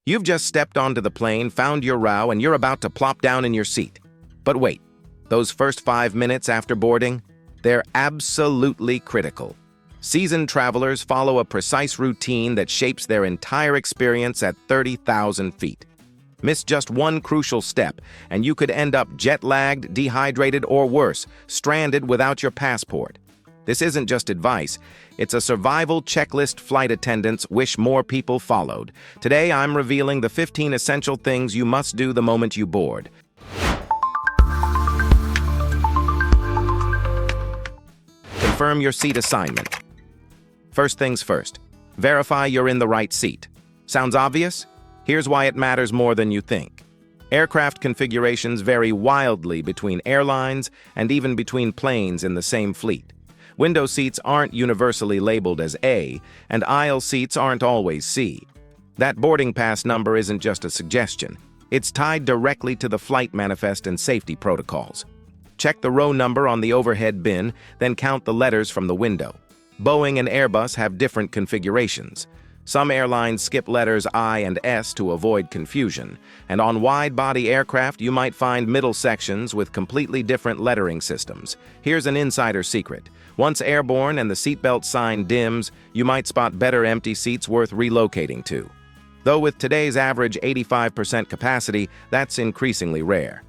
You've just stepped onto the plane, found your row, and you're about to plop down in your seat. But wait, those first 5 minutes after boarding, they're absolutely critical. Seasoned travelers follow a precise routine that shapes their entire experience at 30,000 feet. Miss just one crucial step, and you could end up jet-lagged, dehydrated, or worse, stranded without your passport. This isn't just advice, it's a survival checklist flight attendants wish more people followed. Today, I'm revealing the 15 essential things you must do the moment you board. Confirm your seat assignment. First things first, verify you're in the right seat. Sounds obvious? Here's why it matters more than you think. Aircraft configurations vary wildly between airlines and even between planes in the same fleet. Window seats aren't universally labeled as A, and aisle seats aren't always C. That boarding pass number isn't just a suggestion. It's tied directly to the flight manifest and safety protocols. Check the row number on the overhead bin, then count the letters from the window. Boeing and Airbus have different configurations. Some airlines skip letters I and S to avoid confusion, and on wide-body aircraft you might find middle sections with completely different lettering systems. Here's an insider secret. Once airborne and the seatbelt sign dims, you might spot better empty seats worth relocating to. Though with today's average 85% capacity, that's increasingly rare.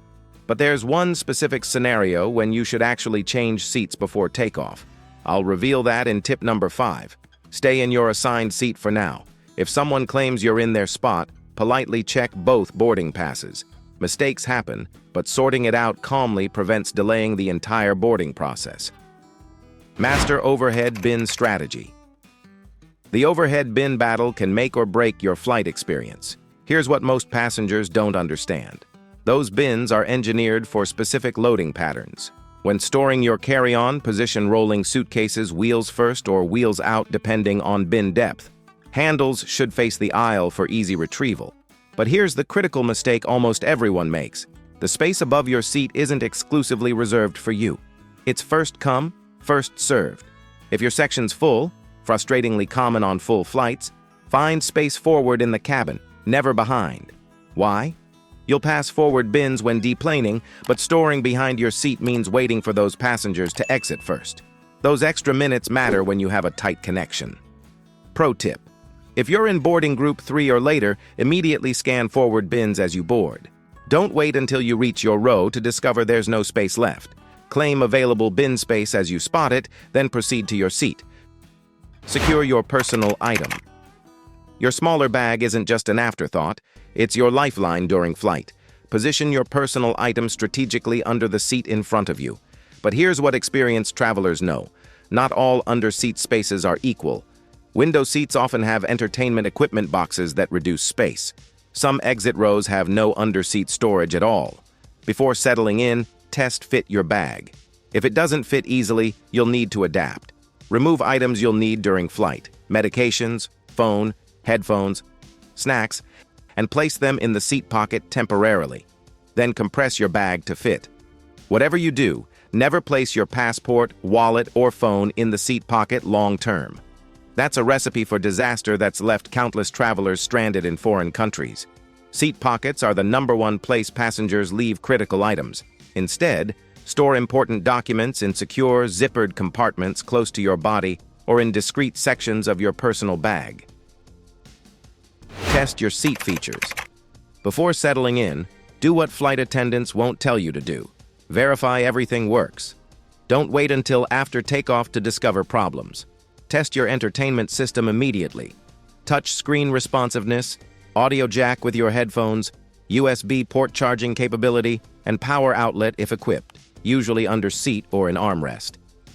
But there's one specific scenario when you should actually change seats before takeoff. I'll reveal that in tip number 5. Stay in your assigned seat for now. If someone claims you're in their spot, politely check both boarding passes. Mistakes happen, but sorting it out calmly prevents delaying the entire boarding process. Master overhead bin strategy. The overhead bin battle can make or break your flight experience. Here's what most passengers don't understand. Those bins are engineered for specific loading patterns. When storing your carry-on, position rolling suitcases wheels first or wheels out depending on bin depth. Handles should face the aisle for easy retrieval. But here's the critical mistake almost everyone makes. The space above your seat isn't exclusively reserved for you. It's first come, first served. If your section's full, frustratingly common on full flights, find space forward in the cabin, never behind. Why? You'll pass forward bins when deplaning, but storing behind your seat means waiting for those passengers to exit first. Those extra minutes matter when you have a tight connection. Pro tip: if you're in boarding group 3 or later, immediately scan forward bins as you board. Don't wait until you reach your row to discover there's no space left. Claim available bin space as you spot it, then proceed to your seat. Secure your personal item. Your smaller bag isn't just an afterthought, it's your lifeline during flight. Position your personal item strategically under the seat in front of you. But here's what experienced travelers know. Not all under-seat spaces are equal. Window seats often have entertainment equipment boxes that reduce space. Some exit rows have no under-seat storage at all. Before settling in, test fit your bag. If it doesn't fit easily, you'll need to adapt. Remove items you'll need during flight: medications, phone, headphones, snacks, and place them in the seat pocket temporarily. Then compress your bag to fit. Whatever you do, never place your passport, wallet, or phone in the seat pocket long-term. That's a recipe for disaster that's left countless travelers stranded in foreign countries. Seat pockets are the #1 place passengers leave critical items. Instead, store important documents in secure, zippered compartments close to your body or in discrete sections of your personal bag. Test your seat features. Before settling in, do what flight attendants won't tell you to do. Verify everything works. Don't wait until after takeoff to discover problems. Test your entertainment system immediately. Touch screen responsiveness, audio jack with your headphones, USB port charging capability, and power outlet if equipped, usually under seat or in armrest.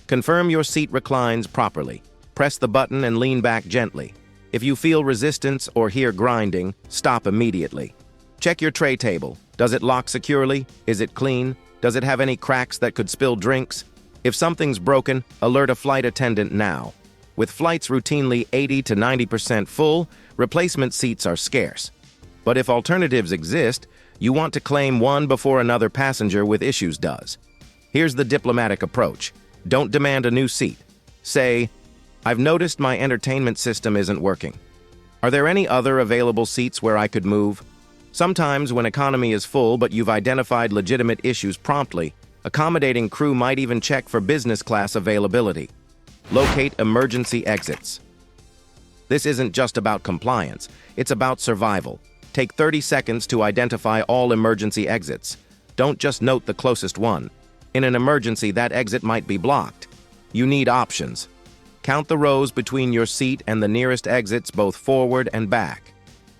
Confirm your seat reclines properly. Press the button and lean back gently. If you feel resistance or hear grinding, stop immediately. Check your tray table. Does it lock securely? Is it clean? Does it have any cracks that could spill drinks? If something's broken, alert a flight attendant now. With flights routinely 80 to 90% full, replacement seats are scarce. But if alternatives exist, you want to claim one before another passenger with issues does. Here's the diplomatic approach. Don't demand a new seat. Say, "I've noticed my entertainment system isn't working." Are there any other available seats where I could move? Sometimes when economy is full but you've identified legitimate issues promptly, accommodating crew might even check for business class availability. Locate emergency exits. This isn't just about compliance, it's about survival. Take 30 seconds to identify all emergency exits. Don't just note the closest one. In an emergency, that exit might be blocked. You need options. Count the rows between your seat and the nearest exits both forward and back.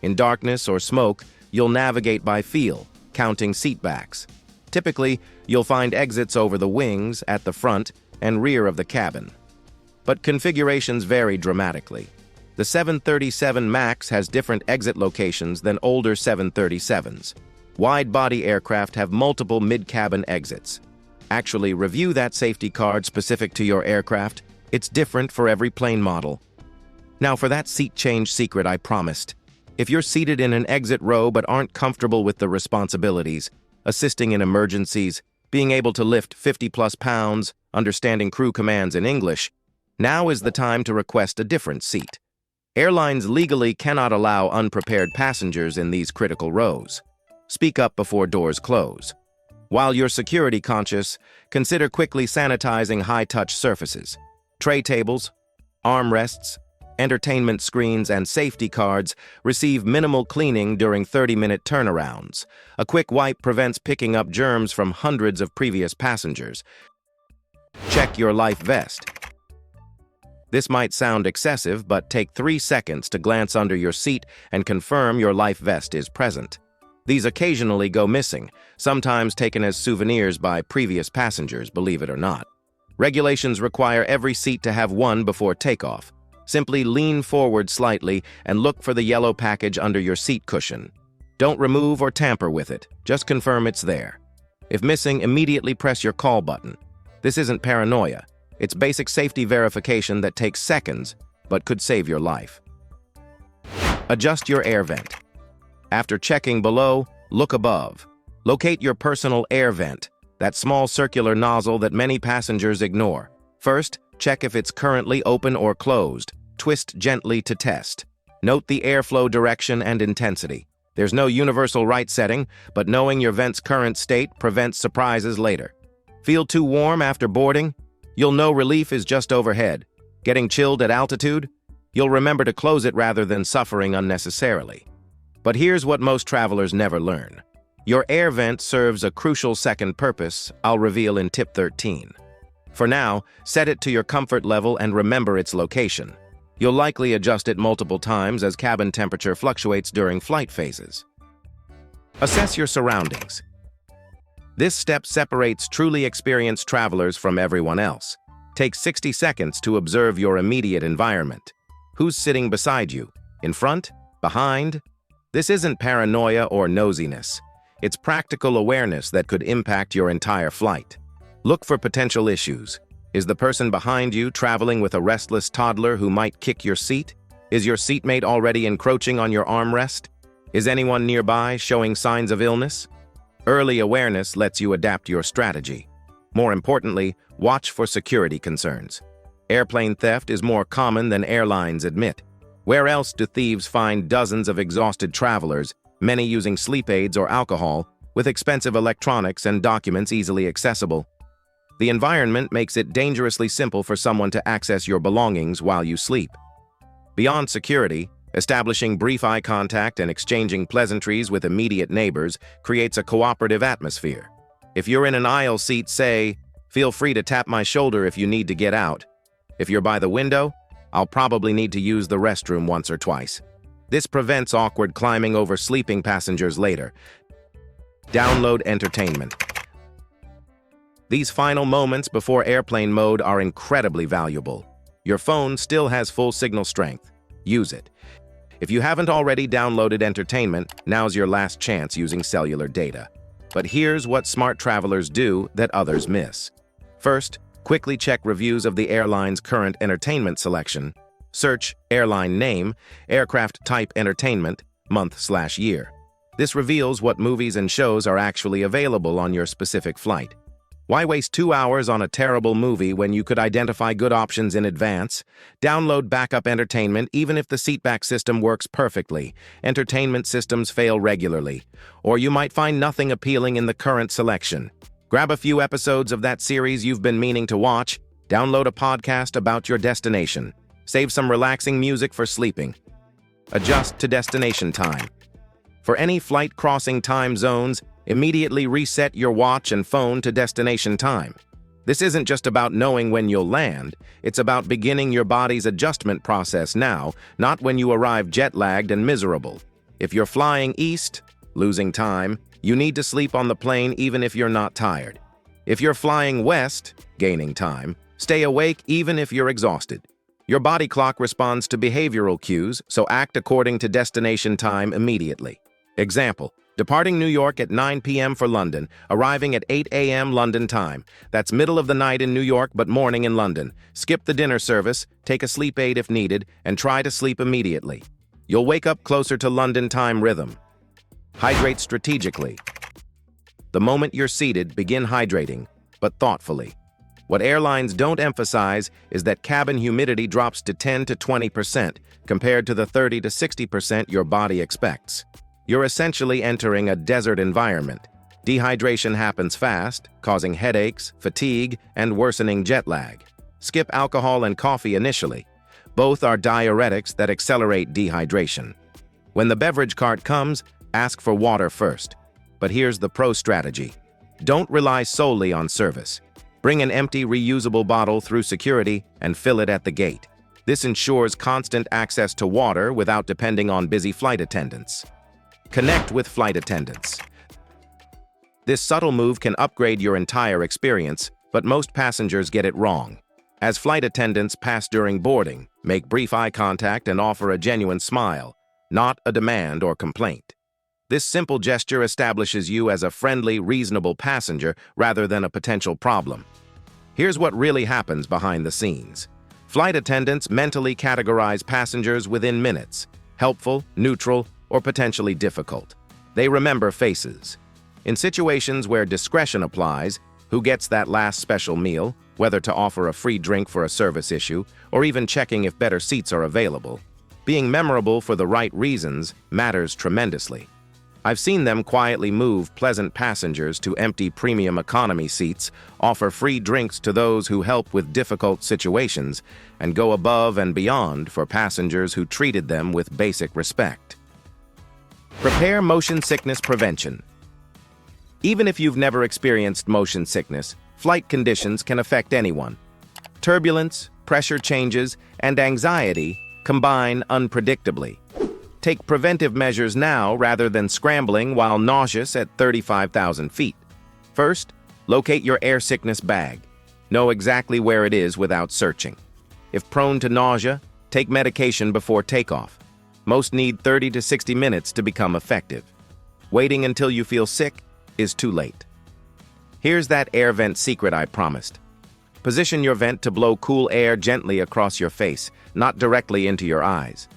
In darkness or smoke, you'll navigate by feel, counting seat backs. Typically, you'll find exits over the wings, at the front, and rear of the cabin. But configurations vary dramatically. The 737 MAX has different exit locations than older 737s. Wide-body aircraft have multiple mid-cabin exits. Actually, review that safety card specific to your aircraft. It's different for every plane model. Now for that seat change secret I promised. If you're seated in an exit row but aren't comfortable with the responsibilities, assisting in emergencies, being able to lift 50+ pounds, understanding crew commands in English, now is the time to request a different seat. Airlines legally cannot allow unprepared passengers in these critical rows. Speak up before doors close. While you're security conscious, consider quickly sanitizing high-touch surfaces. Tray tables, armrests, entertainment screens, and safety cards receive minimal cleaning during 30-minute turnarounds. A quick wipe prevents picking up germs from hundreds of previous passengers. Check your life vest. This might sound excessive, but take 3 seconds to glance under your seat and confirm your life vest is present. These occasionally go missing, sometimes taken as souvenirs by previous passengers, believe it or not. Regulations require every seat to have one before takeoff. Simply lean forward slightly and look for the yellow package under your seat cushion. Don't remove or tamper with it, just confirm it's there. If missing, immediately press your call button. This isn't paranoia. It's basic safety verification that takes seconds, but could save your life. Adjust your air vent. After checking below, look above. Locate your personal air vent, that small circular nozzle that many passengers ignore. First, check if it's currently open or closed. Twist gently to test. Note the airflow direction and intensity. There's no universal right setting, but knowing your vent's current state prevents surprises later. Feel too warm after boarding? You'll know relief is just overhead. Getting chilled at altitude? You'll remember to close it rather than suffering unnecessarily. But here's what most travelers never learn. Your air vent serves a crucial second purpose I'll reveal in Tip 13. For now, set it to your comfort level and remember its location. You'll likely adjust it multiple times as cabin temperature fluctuates during flight phases. Assess your surroundings. This step separates truly experienced travelers from everyone else. Take 60 seconds to observe your immediate environment. Who's sitting beside you? In front? Behind? This isn't paranoia or nosiness. It's practical awareness that could impact your entire flight. Look for potential issues. Is the person behind you traveling with a restless toddler who might kick your seat? Is your seatmate already encroaching on your armrest? Is anyone nearby showing signs of illness? Early awareness lets you adapt your strategy. More importantly, watch for security concerns. Airplane theft is more common than airlines admit. Where else do thieves find dozens of exhausted travelers, many using sleep aids or alcohol, with expensive electronics and documents easily accessible? The environment makes it dangerously simple for someone to access your belongings while you sleep. Beyond security, establishing brief eye contact and exchanging pleasantries with immediate neighbors creates a cooperative atmosphere. If you're in an aisle seat, say, "Feel free to tap my shoulder if you need to get out." If you're by the window, "I'll probably need to use the restroom once or twice." This prevents awkward climbing over sleeping passengers later. Download entertainment. These final moments before airplane mode are incredibly valuable. Your phone still has full signal strength. Use it. If you haven't already downloaded entertainment, now's your last chance using cellular data. But here's what smart travelers do that others miss. First, quickly check reviews of the airline's current entertainment selection. Search airline name, aircraft type entertainment, month/year. This reveals what movies and shows are actually available on your specific flight. Why waste 2 hours on a terrible movie when you could identify good options in advance? Download backup entertainment even if the seatback system works perfectly. Entertainment systems fail regularly. Or you might find nothing appealing in the current selection. Grab a few episodes of that series you've been meaning to watch. Download a podcast about your destination. Save some relaxing music for sleeping. Adjust to destination time. For any flight crossing time zones, immediately reset your watch and phone to destination time. This isn't just about knowing when you'll land, it's about beginning your body's adjustment process now, not when you arrive jet-lagged and miserable. If you're flying east, losing time, you need to sleep on the plane even if you're not tired. If you're flying west, gaining time, stay awake even if you're exhausted. Your body clock responds to behavioral cues, so act according to destination time immediately. Example: departing New York at 9 p.m. for London, arriving at 8 a.m. London time. That's middle of the night in New York but morning in London. Skip the dinner service, take a sleep aid if needed, and try to sleep immediately. You'll wake up closer to London time rhythm. Hydrate strategically. The moment you're seated, begin hydrating, but thoughtfully. What airlines don't emphasize is that cabin humidity drops to 10 to 20% compared to the 30 to 60% your body expects. You're essentially entering a desert environment. Dehydration happens fast, causing headaches, fatigue, and worsening jet lag. Skip alcohol and coffee initially. Both are diuretics that accelerate dehydration. When the beverage cart comes, ask for water first. But here's the pro strategy. Don't rely solely on service. Bring an empty, reusable bottle through security and fill it at the gate. This ensures constant access to water without depending on busy flight attendants. Connect with flight attendants. This subtle move can upgrade your entire experience, but most passengers get it wrong. As flight attendants pass during boarding, make brief eye contact and offer a genuine smile, not a demand or complaint. This simple gesture establishes you as a friendly, reasonable passenger rather than a potential problem. Here's what really happens behind the scenes. Flight attendants mentally categorize passengers within minutes: helpful, neutral, or potentially difficult. They remember faces. In situations where discretion applies, who gets that last special meal, whether to offer a free drink for a service issue, or even checking if better seats are available, being memorable for the right reasons matters tremendously. I've seen them quietly move pleasant passengers to empty premium economy seats, offer free drinks to those who help with difficult situations, and go above and beyond for passengers who treated them with basic respect. Prepare motion sickness prevention. Even if you've never experienced motion sickness, flight conditions can affect anyone. Turbulence, pressure changes, and anxiety combine unpredictably. Take preventive measures now rather than scrambling while nauseous at 35,000 feet. First, locate your air sickness bag. Know exactly where it is without searching. If prone to nausea, take medication before takeoff. Most need 30 to 60 minutes to become effective. Waiting until you feel sick is too late. Here's that air vent secret I promised. Position your vent to blow cool air gently across your face, not directly into your eyes.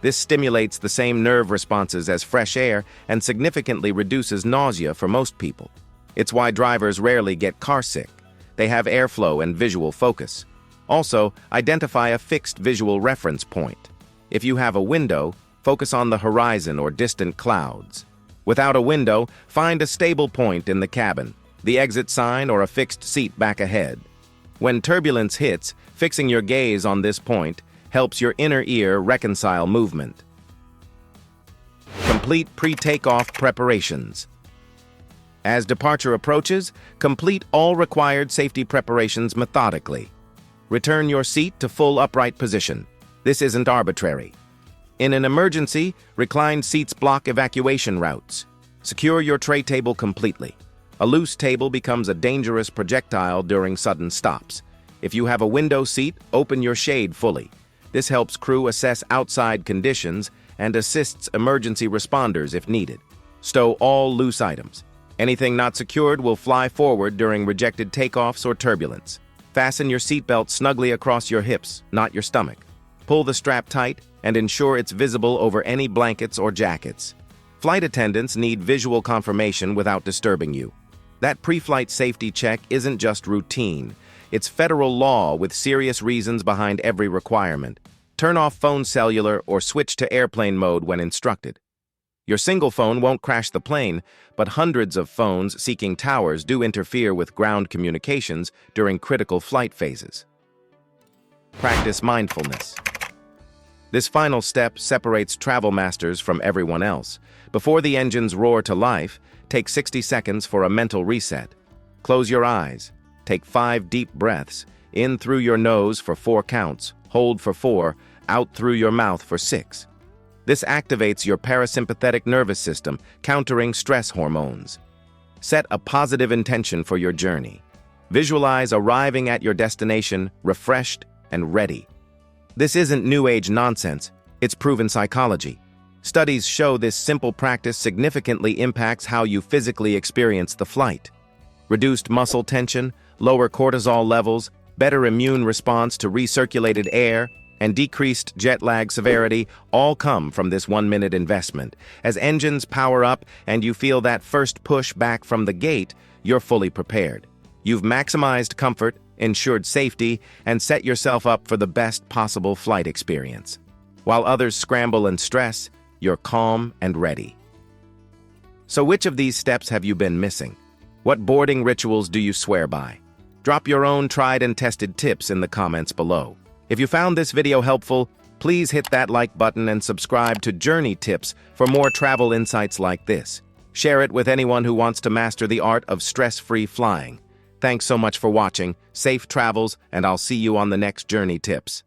This stimulates the same nerve responses as fresh air and significantly reduces nausea for most people. It's why drivers rarely get carsick. They have airflow and visual focus. Also, identify a fixed visual reference point. If you have a window, focus on the horizon or distant clouds. Without a window, find a stable point in the cabin, the exit sign or a fixed seat back ahead. When turbulence hits, fixing your gaze on this point helps your inner ear reconcile movement. Complete pre-takeoff preparations. As departure approaches, complete all required safety preparations methodically. Return your seat to full upright position. This isn't arbitrary. In an emergency, reclined seats block evacuation routes. Secure your tray table completely. A loose table becomes a dangerous projectile during sudden stops. If you have a window seat, open your shade fully. This helps crew assess outside conditions and assists emergency responders if needed. Stow all loose items. Anything not secured will fly forward during rejected takeoffs or turbulence. Fasten your seatbelt snugly across your hips, not your stomach. Pull the strap tight and ensure it's visible over any blankets or jackets. Flight attendants need visual confirmation without disturbing you. That pre-flight safety check isn't just routine. It's federal law with serious reasons behind every requirement. Turn off phone cellular or switch to airplane mode when instructed. Your single phone won't crash the plane, but hundreds of phones seeking towers do interfere with ground communications during critical flight phases. Practice mindfulness. This final step separates travel masters from everyone else. Before the engines roar to life, take 60 seconds for a mental reset. Close your eyes. Take 5 deep breaths. In through your nose for 4 counts. Hold for 4. Out through your mouth for 6. This activates your parasympathetic nervous system, countering stress hormones. Set a positive intention for your journey. Visualize arriving at your destination, refreshed and ready. This isn't New Age nonsense, it's proven psychology. Studies show this simple practice significantly impacts how you physically experience the flight. Reduced muscle tension, lower cortisol levels, better immune response to recirculated air, and decreased jet lag severity all come from this 1-minute investment. As engines power up and you feel that first push back from the gate, you're fully prepared. You've maximized comfort, ensured safety, and set yourself up for the best possible flight experience. While others scramble and stress, you're calm and ready. So which of these steps have you been missing? What boarding rituals do you swear by? Drop your own tried and tested tips in the comments below. If you found this video helpful, please hit that like button and subscribe to Journey Tips for more travel insights like this. Share it with anyone who wants to master the art of stress-free flying. Thanks so much for watching, safe travels, and I'll see you on the next Journey Tips.